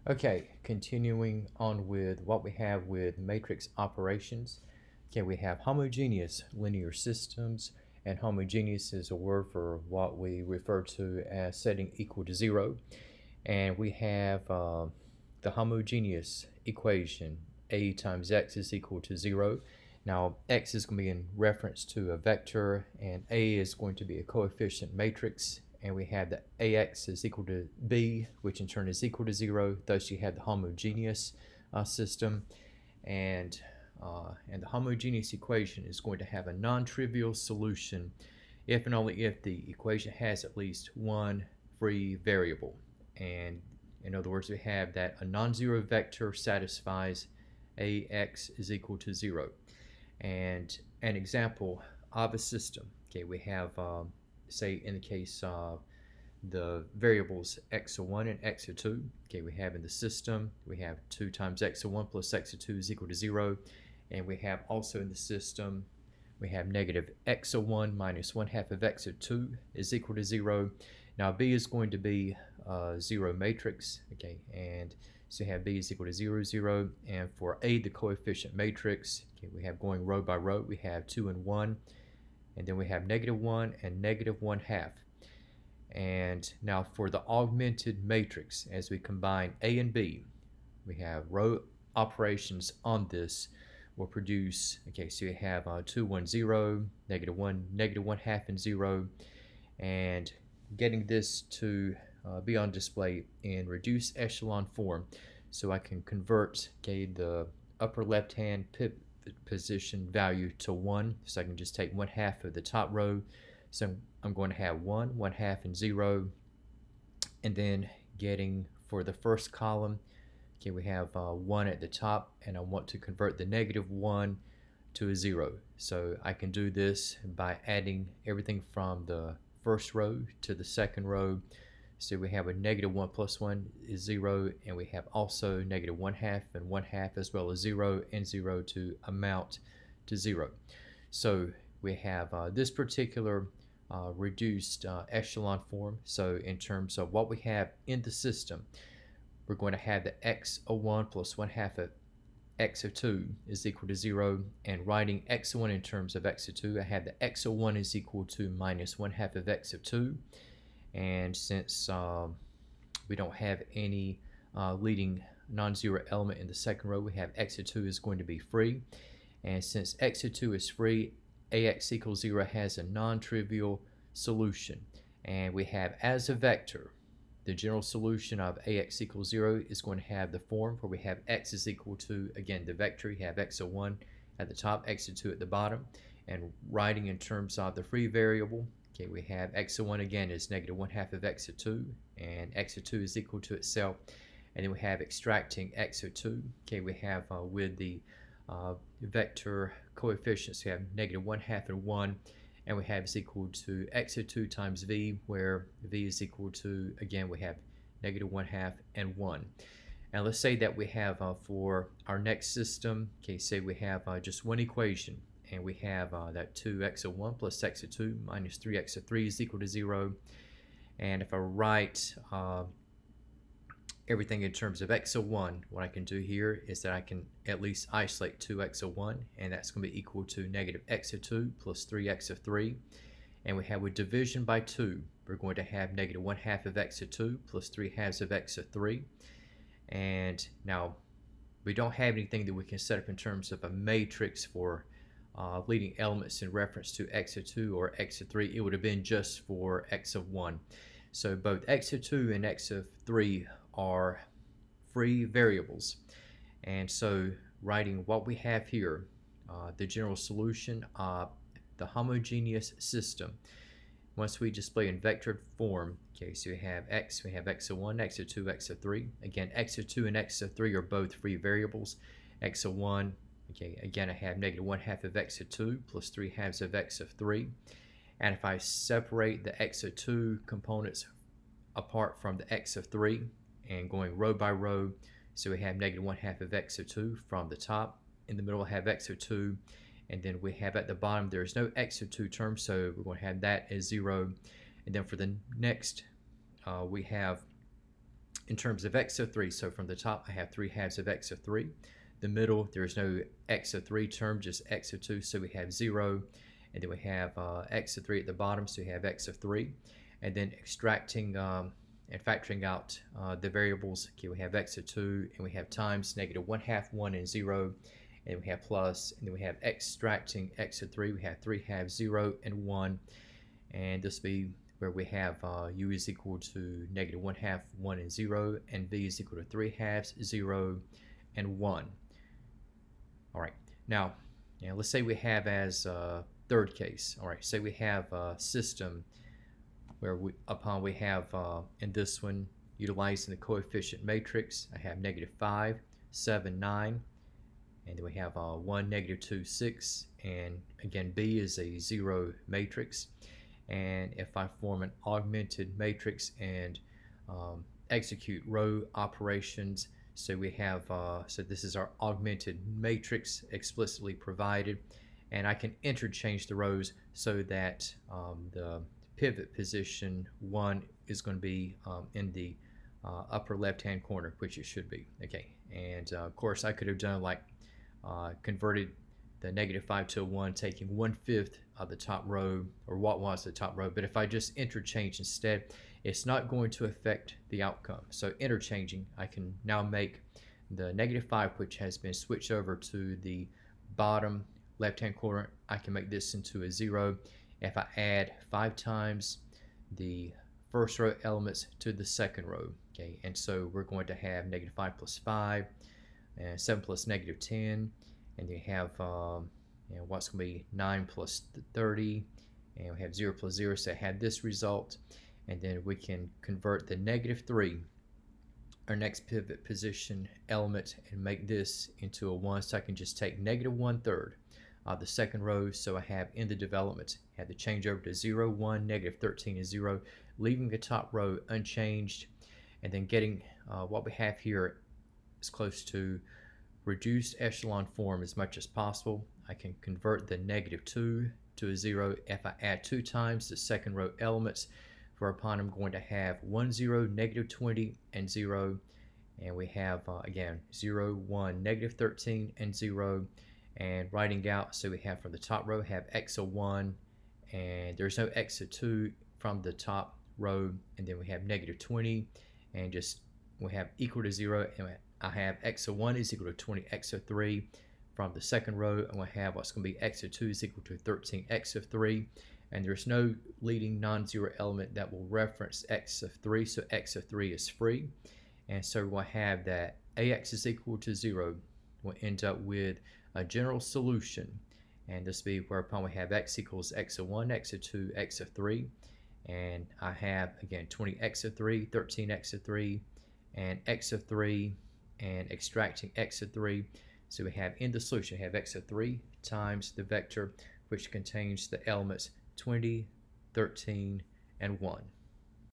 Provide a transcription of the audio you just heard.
Okay, continuing on with what we have with matrix operations. Okay, we have homogeneous linear systems, and homogeneous is a word for what we refer to as setting equal to zero. And we have the homogeneous equation, a times x is equal to 0. Now, x is going to be in reference to a vector, and a is going to be a coefficient matrix. And we have that ax is equal to b, which in turn is equal to 0. Thus, you have the homogeneous system. And the homogeneous equation is going to have a non-trivial solution if and only if the equation has at least one free variable. And in other words, we have that a non-zero vector satisfies ax is equal to 0. And an example of a system, okay, we have, say in the case of the variables x1 and x2, okay, we have in the system, we have 2 times x1 plus x2 is equal to 0. And we have also in the system, we have negative x1 minus 1/2 of x2 is equal to 0. Now B is going to be a 0 matrix, okay, and so you have B is equal to 0, 0, and for A, the coefficient matrix, okay, we have going row by row, we have 2 and 1, and then we have -1 and -1/2. And now for the augmented matrix, as we combine A and B, we have row operations on this will produce, okay, so you have 2, 1, 0, -1, -1/2, and 0, and getting this to be on display in reduced echelon form, so I can convert, okay, the upper left hand position value to 1, so I can just take 1/2 of the top row, so I'm going to have 1, 1/2, and 0, and then getting for the first column, okay, we have 1 at the top, and I want to convert the -1 to a 0. So I can do this by adding everything from the first row to the second row. So we have a -1 plus 1 is 0, and we have also -1/2 and 1/2 as well as 0 and 0 to amount to 0. So we have this particular reduced echelon form. So in terms of what we have in the system, we're going to have the x1 plus 1/2 of x2 is equal to 0, and writing x1 in terms of x2, I have the x1 is equal to minus 1/2 of x2, and since we don't have any leading non-zero element in the second row, we have x2 is going to be free, and since x2 is free, ax equals 0 has a non-trivial solution, and we have as a vector the general solution of ax equals 0 is going to have the form where we have x is equal to, again, the vector, you have x1 at the top, x2 at the bottom, and writing in terms of the free variable, okay, we have x1 again is -1/2 of x2, and x2 is equal to itself, and then we have extracting x2, okay, we have with the vector coefficients, we have -1/2 and 1, and we have is equal to x2 times v, where v is equal to, again, we have -1/2 and 1. And let's say that we have for our next system, okay, say we have just one equation, and we have that 2x1 plus x2 minus 3x3 is equal to 0. And if I write everything in terms of x1, what I can do here is that I can at least isolate 2x1, and that's going to be equal to -x2 plus 3x3. And we have with division by 2, we're going to have -1/2 of x2 plus 3/2 of x3. And now we don't have anything that we can set up in terms of a matrix for leading elements in reference to x2 or x3. It would have been just for x1. So both x2 and x3 are free variables, and so writing what we have here, the general solution of the homogeneous system, once we display in vectored form, okay, so we have x, we have x1, x2, x3. Again, x2 and x3 are both free variables. x1, okay, again, I have -1/2 of x2 plus 3/2 of x3. And if I separate the x2 components apart from the x3 and going row by row, so we have -1/2 of x2 from the top. In the middle, I have x2, and then we have at the bottom, there's no x2 term, so we're going to have that as 0. And then for the next, we have in terms of x of 3. So from the top, I have 3 halves of x of 3. The middle, there's no x of 3 term, just x of 2, so we have 0. And then we have x of 3 at the bottom, so we have x of 3. And then extracting and factoring out the variables, okay, we have x of 2, and we have times negative 1/2, 1, and 0. And we have plus, and then we have extracting x of 3, we have 3 halves, 0, and 1. And this will be where we have u is equal to negative 1/2, 1, and 0, and v is equal to 3 halves, 0, and 1. All right, now let's say we have as third case. All right, say we have a system where we have in this one utilizing the coefficient matrix. I have negative 5, 7, 9, and then we have 1, negative 2, 6, and again B is a 0 matrix. And if I form an augmented matrix and execute row operations, so we have so this is our augmented matrix explicitly provided, and I can interchange the rows so that the pivot position 1 is going to be in the upper left hand corner, which it should be. Okay, and of course I could have done like converted the negative 5 to a 1, taking 1/5 of the top row, or what was the top row. But if I just interchange instead, it's not going to affect the outcome. So interchanging, I can now make the negative 5, which has been switched over to the bottom left hand corner, I can make this into a 0 if I add 5 times the first row elements to the second row. Okay, and so we're going to have negative 5 plus 5, and 7 plus negative 10, and you have what's going to be 9 plus 30, and we have 0 plus 0, so I have this result. And then we can convert the negative 3, our next pivot position element, and make this into a 1, so I can just take negative 1/3 of the second row. So I have in the development, I had to change over to 0, 1, negative 13 is 0, leaving the top row unchanged, and then getting what we have here is close to reduced echelon form as much as possible. I can convert the negative 2 to a 0 if I add 2 times the second row elements, whereupon I'm going to have 1, 0, negative 20, and 0. And we have, again, 0, 1, negative 13, and 0. And writing out, so we have from the top row, have x of 1, and there's no x of 2 from the top row. And then we have negative 20, and just we have equal to 0. And I have x of 1 is equal to 20x of 3 from the second row, and we'll have what's going to be x of 2 is equal to 13x of 3. And there's no leading non-zero element that will reference x of 3, so x of 3 is free. And so we'll have that ax is equal to 0. We'll end up with a general solution, and this will be whereupon we have x equals x of 1, x of 2, x of 3. And I have, again, 20x of 3, 13x of 3, and x of 3, and extracting x of 3. So we have in the solution, we have x of 3 times the vector, which contains the elements 20, 13, and 1.